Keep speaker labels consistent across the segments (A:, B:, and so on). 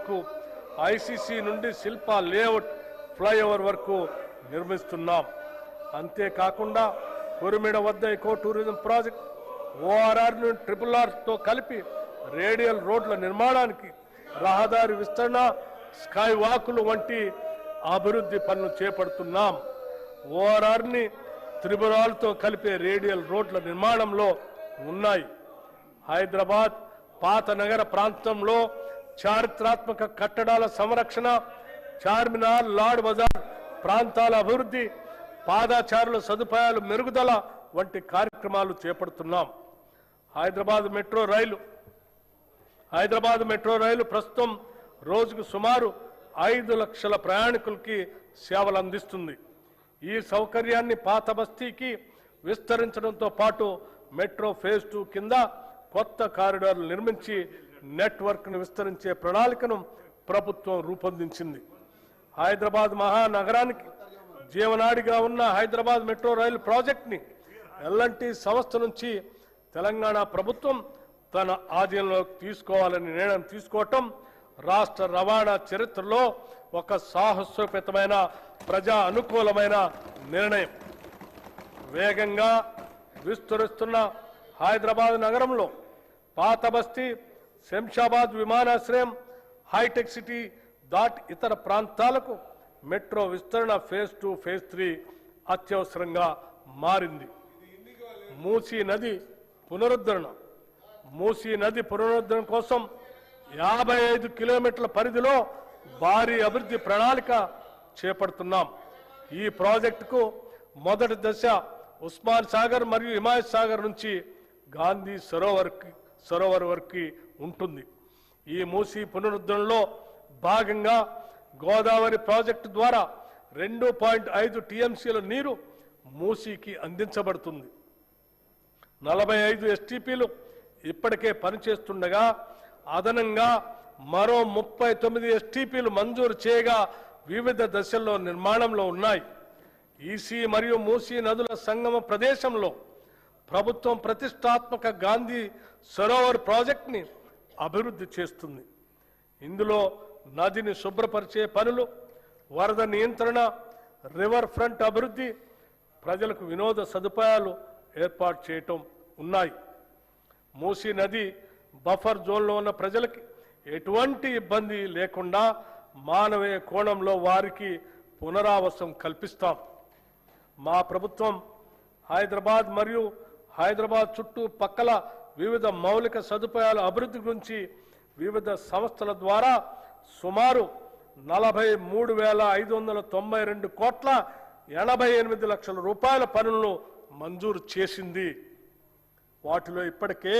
A: వరకు, ఐసీసీ నుండి Shilpa layout flyover వరకు నిర్మిస్తున్నాం. అంతేకాకుండా కురిమిడ వద్ద ఎకో టూరిజం ప్రాజెక్ట్, ఓఆర్ఆర్ నుండి RRRతో కలిపి రేడియల్ రోడ్ల నిర్మాణానికి, రహదారి విస్తరణ, స్కై వాకులు వంటి అభివృద్ధి పనులు చేపడుతున్నాం. ఓఆర్ఆర్ని త్రిపురాలతో కలిపే రేడియల్ రోడ్ల నిర్మాణంలో ఉన్నాయి. హైదరాబాద్ పాత నగర ప్రాంతంలో చారిత్రాత్మక కట్టడాల సంరక్షణ, చార్మినార్, లాడ్ బజార్ ప్రాంతాల అభివృద్ధి, పాదచారుల సదుపాయాలు మెరుగుదల వంటి కార్యక్రమాలు చేపడుతున్నాం. హైదరాబాద్ మెట్రో రైలు ప్రస్తుతం రోజుకు సుమారు 5 లక్షల ప్రయాణికులకి సేవలు అందిస్తుంది. ఈ సౌకర్యాన్ని పాత బస్తీకి విస్తరించడంతో పాటు మెట్రో ఫేజ్ 2 కింద కొత్త కారిడార్లు నిర్మించి నెట్వర్క్ను విస్తరించే ప్రణాళికను ప్రభుత్వం రూపొందించింది. హైదరాబాద్ మహానగరానికి జీవనాడిగా ఉన్న హైదరాబాద్ మెట్రో రైలు ప్రాజెక్ట్ని ఎల్ఎన్టీ సంస్థ నుంచి తెలంగాణ ప్రభుత్వం తన ఆధీనంలోకి తీసుకోవాలని నిర్ణయం తీసుకోవటం రాష్ట్ర రవాణా చరిత్రలో ఒక సాహసోపేతమైన, ప్రజా అనుకూలమైన నిర్ణయం. వేగంగా విస్తరిస్తున్న హైదరాబాద్ నగరంలో పాత బస్తీ, శంషాబాద్ విమానాశ్రయం, హైటెక్ సిటీ దాటి ఇతర ప్రాంతాలకు మెట్రో విస్తరణ ఫేజ్ 2, ఫేజ్ 3 అత్యవసరంగా మారింది. మూసీ నది పునరుద్ధరణ కోసం 55 కిలోమీటర్ల పరిధిలో భారీ అభివృద్ధి ప్రణాళిక చేపడుతున్నాం. ఈ ప్రాజెక్టుకు మొదటి దశ ఉస్మాన్ సాగర్ మరియు హిమాయత్ సాగర్ నుంచి గాంధీ సరోవర్ వరకు ఉంటుంది. ఈ మూసీ పునరుద్ధరణలో భాగంగా గోదావరి ప్రాజెక్టు ద్వారా 2.5 టీఎంసీల నీరు మూసీకి అందించబడుతుంది. 45 ఎస్టీపీలు ఇప్పటికే పనిచేస్తుండగా అదనంగా మరో 39 ఎస్టీపీలు మంజూరు చేయగా వివిధ దశల్లో నిర్మాణంలో ఉన్నాయి. ఈసీ మరియు మూసీ నదుల సంగమ ప్రదేశంలో ప్రభుత్వం ప్రతిష్టాత్మక గాంధీ సరోవర్ ప్రాజెక్టుని అభివృద్ధి చేస్తుంది. ఇందులో నదిని శుభ్రపరిచే పనులు, వరద నియంత్రణ, రివర్ ఫ్రంట్ అభివృద్ధి, ప్రజలకు వినోద సదుపాయాలు ఏర్పాటు చేయటం ఉన్నాయి. మూసీ నది బఫర్ జోన్లో ఉన్న ప్రజలకి ఎటువంటి ఇబ్బంది లేకుండా మానవీయ కోణంలో వారికి పునరావాసం కల్పిస్తాం. మా ప్రభుత్వం హైదరాబాద్ మరియు హైదరాబాద్ చుట్టూ పక్కల వివిధ మౌలిక సదుపాయాల అభివృద్ధి గురించి వివిధ సంస్థల ద్వారా సుమారు 43,592 కోట్ల 88 లక్షల రూపాయల పనులను మంజూరు చేసింది. వాటిలో ఇప్పటికే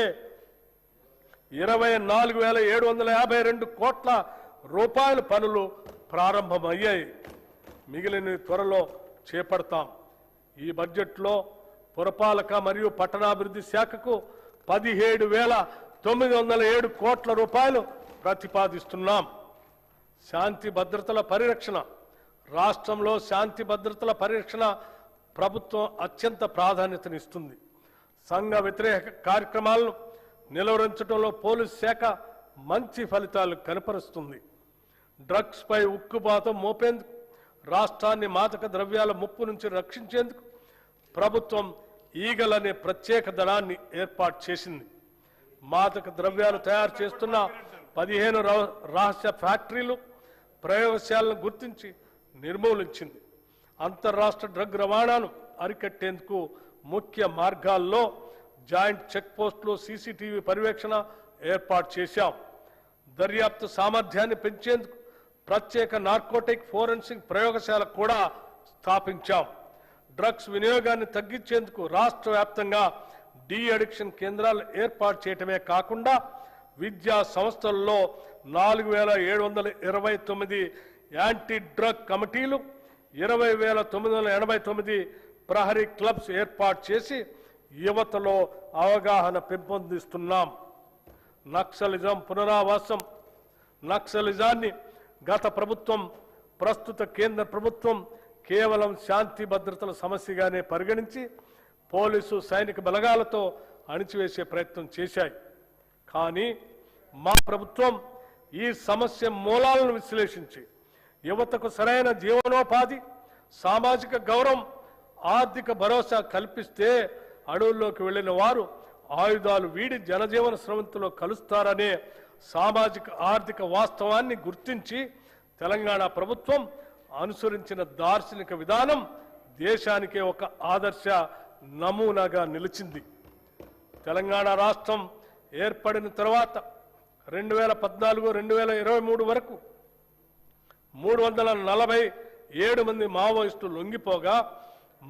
A: 24,752 కోట్ల రూపాయల పనులు ప్రారంభమయ్యాయి. మిగిలిన త్వరలో చేపడతాం. ఈ బడ్జెట్లో పురపాలక మరియు పట్టణాభివృద్ధి శాఖకు 17,907 కోట్ల రూపాయలు ప్రతిపాదిస్తున్నాం. శాంతి భద్రతల పరిరక్షణ, రాష్ట్రంలో శాంతి భద్రతల పరిరక్షణ ప్రభుత్వం అత్యంత ప్రాధాన్యతనిస్తుంది. సంఘ వ్యతిరేక కార్యక్రమాలను నిలువరించడంలో పోలీసు శాఖ మంచి ఫలితాలు కనపరుస్తుంది. డ్రగ్స్ పై ఉక్కుపాతం మోపేందుకు, రాష్ట్రాన్ని మాదక ద్రవ్యాల ముప్పు నుంచి రక్షించేందుకు ప్రభుత్వం ఈగల్ అనే ప్రత్యేక దళాన్ని ఏర్పాటు చేసింది. మాదక ద్రవ్యాలు తయారు చేస్తున్న 15 రహస్య ఫ్యాక్టరీలు, ప్రయోగశాలను గుర్తించి నిర్మూలించింది. అంతర్రాష్ట్ర డ్రగ్ రవాణాను అరికట్టేందుకు ముఖ్య మార్గాల్లో జాయింట్ చెక్ పోస్టులు, సీసీటీవీ పర్యవేక్షణ ఏర్పాటు చేశాం. దర్యాప్తు సామర్థ్యాన్ని పెంచేందుకు ప్రత్యేక నార్కోటిక్ ఫోరెన్సిక్ ప్రయోగశాల కూడా స్థాపించాం. డ్రగ్స్ వినియోగాన్ని తగ్గించేందుకు రాష్ట్ర వ్యాప్తంగా డీ అడిక్షన్ కేంద్రాలు ఏర్పాటు చేయటమే కాకుండా విద్యా సంస్థల్లో 4,729 యాంటీ డ్రగ్ కమిటీలు, 20,989 ప్రహరీ క్లబ్స్ ఏర్పాటు చేసి యువతలో అవగాహన పెంపొందిస్తున్నాం. నక్సలిజం పునరావాసం, నక్సలిజాన్ని గత ప్రభుత్వం, ప్రస్తుత కేంద్ర ప్రభుత్వం కేవలం శాంతి భద్రతల సమస్యగానే పరిగణించి పోలీసు, సైనిక బలగాలతో అణిచివేసే ప్రయత్నం చేశాయి. కానీ మా ప్రభుత్వం ఈ సమస్య మూలాలను విశ్లేషించి యువతకు సరైన జీవనోపాధి, సామాజిక గౌరవం, ఆర్థిక భరోసా కల్పిస్తే అడవుల్లోకి వెళ్లిన వారు ఆయుధాలు వీడి జనజీవన స్రవంతిలో కలుస్తారనే సామాజిక ఆర్థిక వాస్తవాన్ని గుర్తించి తెలంగాణ ప్రభుత్వం అనుసరించిన దార్శనిక విధానం దేశానికే ఒక ఆదర్శ నమూనాగా నిలిచింది. తెలంగాణ రాష్ట్రం ఏర్పడిన తర్వాత 2014-2023 వరకు 347 మంది మావోయిస్టులు లొంగిపోగా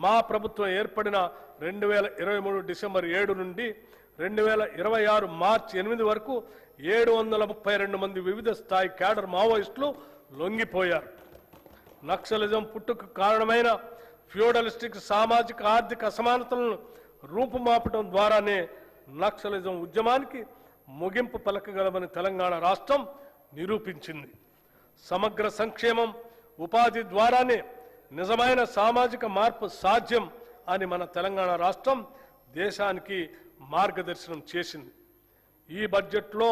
A: మా ప్రభుత్వం ఏర్పడిన 2023 డిసెంబర్ 7 నుండి 2026 మార్చి 8 వరకు 732 మంది వివిధ స్థాయి క్యాడర్ మావోయిస్టులు లొంగిపోయారు. నక్సలిజం పుట్టుకు కారణమైన ఫ్యూడలిస్టిక్ సామాజిక ఆర్థిక అసమానతలను రూపుమాపటం ద్వారానే నక్సలిజం ఉద్యమానికి ముగింపు పలకగలమని తెలంగాణ రాష్ట్రం నిరూపించింది. సమగ్ర సంక్షేమం, ఉపాధి ద్వారానే నిజమైన సామాజిక మార్పు సాధ్యం అని మన తెలంగాణ రాష్ట్రం దేశానికి మార్గదర్శనం చేసింది. ఈ బడ్జెట్లో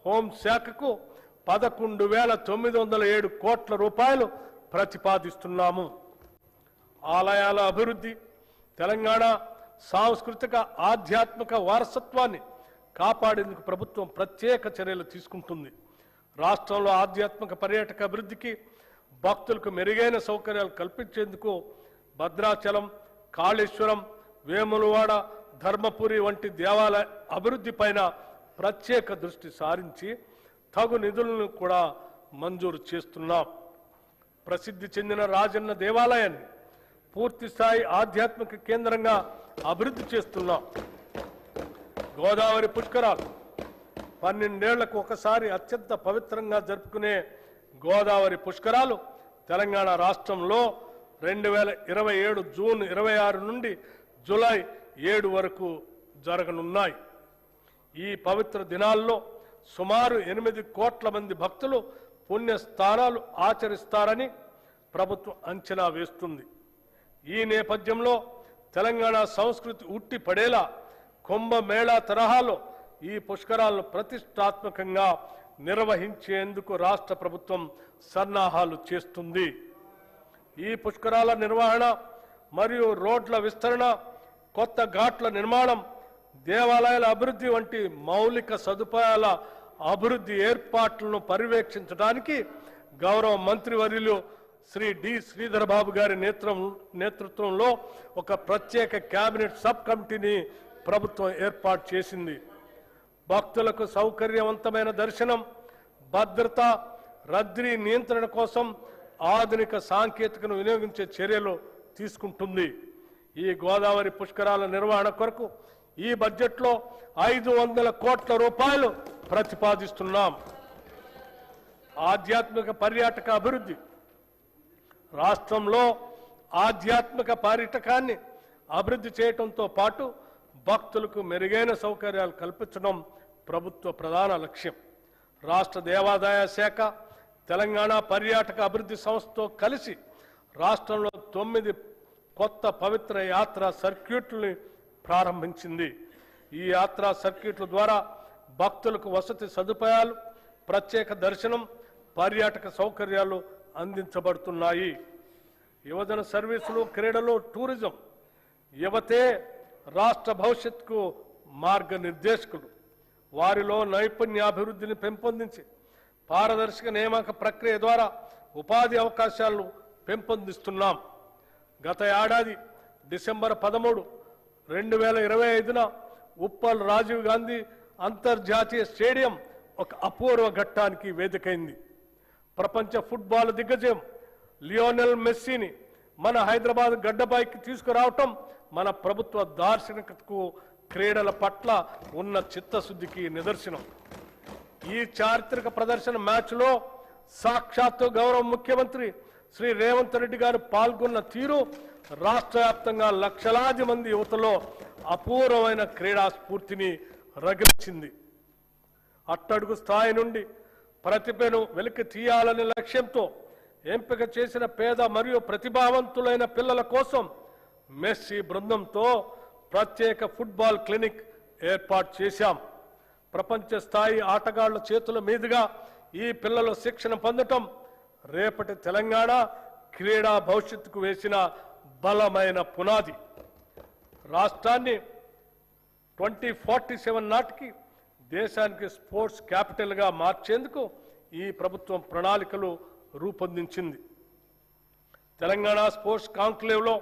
A: హోంశాఖకు 11,907 కోట్ల రూపాయలు ప్రతిపాదిస్తున్నాము. ఆలయాల అభివృద్ధి, తెలంగాణ సాంస్కృతిక ఆధ్యాత్మిక వారసత్వాన్ని కాపాడేందుకు ప్రభుత్వం ప్రత్యేక చర్యలు తీసుకుంటుంది. రాష్ట్రంలో ఆధ్యాత్మిక పర్యాటక అభివృద్ధికి, భక్తులకు మెరుగైన సౌకర్యాలు కల్పించేందుకు భద్రాచలం, కాళేశ్వరం, వేములవాడ, ధర్మపురి వంటి దేవాలయ అభివృద్ధి పైన ప్రత్యేక దృష్టి సారించి తగు నిధులను కూడా మంజూరు చేస్తున్నాం. ప్రసిద్ధి చెందిన రాజన్న దేవాలయాన్ని పూర్తి స్థాయి ఆధ్యాత్మిక కేంద్రంగా అభివృద్ధి చేస్తున్నాం. గోదావరి పుష్కరాలు 12 ఏళ్లకు ఒకసారి అత్యంత పవిత్రంగా జరుపుకునే గోదావరి పుష్కరాలు తెలంగాణ రాష్ట్రంలో 2027 జూన్ 26 నుండి జూలై 7 వరకు జరగనున్నాయి. ఈ పవిత్ర దినాల్లో సుమారు 8 కోట్ల మంది భక్తులు పుణ్యస్థానాలు ఆచరిస్తారని ప్రభుత్వం అంచనా వేస్తుంది. ఈ నేపథ్యంలో తెలంగాణ సంస్కృతి ఉట్టి పడేలా కుంభమేళా తరహాలో ఈ పుష్కరాలను ప్రతిష్టాత్మకంగా నిర్వహించేందుకు రాష్ట్ర ప్రభుత్వం సన్నాహాలు చేస్తుంది. ఈ పుష్కరాల నిర్వహణ మరియు రోడ్ల విస్తరణ, కొత్త ఘాట్ల నిర్మాణం, దేవాలయాల అభివృద్ధి వంటి మౌలిక సదుపాయాల అభివృద్ధి ఏర్పాట్లను పర్యవేక్షించడానికి గౌరవ మంత్రివర్యులు శ్రీ డి శ్రీధర్ బాబు గారి నేతృత్వంలో ఒక ప్రత్యేక కేబినెట్ సబ్ కమిటీని ప్రభుత్వం ఏర్పాటు చేసింది. భక్తులకు సౌకర్యవంతమైన దర్శనం, భద్రత, రద్దీ నియంత్రణ కోసం ఆధునిక సాంకేతికను వినియోగించే చర్యలు తీసుకుంటుంది. ఈ గోదావరి పుష్కరాల నిర్వహణ కొరకు ఈ బడ్జెట్లో 500 కోట్ల రూపాయలు ప్రతిపాదిస్తున్నాం. ఆధ్యాత్మిక పర్యాటక అభివృద్ధి, రాష్ట్రంలో ఆధ్యాత్మిక పర్యాటకాన్ని అభివృద్ధి చేయడంతో పాటు భక్తులకు మెరుగైన సౌకర్యాలు కల్పించడం ప్రభుత్వ ప్రధాన లక్ష్యం. రాష్ట్ర దేవాదాయ శాఖ తెలంగాణ పర్యాటక అభివృద్ధి సంస్థతో కలిసి రాష్ట్రంలో 9 కొత్త పవిత్ర యాత్రా సర్క్యూట్లని ప్రారంభించింది. ఈ యాత్రా సర్క్యూట్ల ద్వారా భక్తులకు వసతి సదుపాయాలు, ప్రత్యేక దర్శనం, పర్యాటక సౌకర్యాలు అందించబడుతున్నాయి. యువజన సర్వీసులు, క్రీడలు, టూరిజం, యువతే రాష్ట్ర భవిష్యత్తుకు మార్గనిర్దేశకులు. వారిలో నైపుణ్యాభివృద్ధిని పెంపొందించి పారదర్శక నియామక ప్రక్రియ ద్వారా ఉపాధి అవకాశాలను పెంపొందిస్తున్నాం. గత ఏడాది డిసెంబర్ 13, 2025న ఉప్పల్ రాజీవ్ గాంధీ అంతర్జాతీయ స్టేడియం ఒక అపూర్వ ఘట్టానికి వేదికైంది. ప్రపంచ ఫుట్బాల్ దిగ్గజం లియోనెల్ మెస్సీని మన హైదరాబాద్ గడ్డపైకి తీసుకురావటం మన ప్రభుత్వ దార్శనికతకు, క్రీడల పట్ల ఉన్న చిత్తశుద్ధికి నిదర్శనం. ఈ చారిత్రక ప్రదర్శన మ్యాచ్లో సాక్షాత్తు గౌరవ ముఖ్యమంత్రి శ్రీ రేవంత్ రెడ్డి గారు పాల్గొన్న తీరు రాష్ట్ర వ్యాప్తంగా లక్షలాది మంది యువతలో అపూర్వమైన క్రీడా స్ఫూర్తిని రగిలించింది. అట్టడుగు స్థాయి నుండి ప్రతిభను వెలికి తీయాలనే లక్ష్యంతో ఎంపిక చేసిన పేద మరియు ప్రతిభావంతులైన పిల్లల కోసం మెస్సీ బృందంతో ప్రత్యేక ఫుట్బాల్ క్లినిక్ ఏర్పాటు చేశాం. ప్రపంచ స్థాయి ఆటగాళ్ల చేతుల మీదుగా ఈ పిల్లలు శిక్షణ పొందటం రేపటి తెలంగాణ క్రీడా భవిష్యత్తుకు వేసిన బలమైన పునాది. రాష్ట్రాన్ని 2047 నాటికి దేశానికి స్పోర్ట్స్ క్యాపిటల్గా మార్చేందుకు ఈ ప్రభుత్వం ప్రణాళికలు రూపొందించింది. తెలంగాణ స్పోర్ట్స్ కాంక్లేవ్లో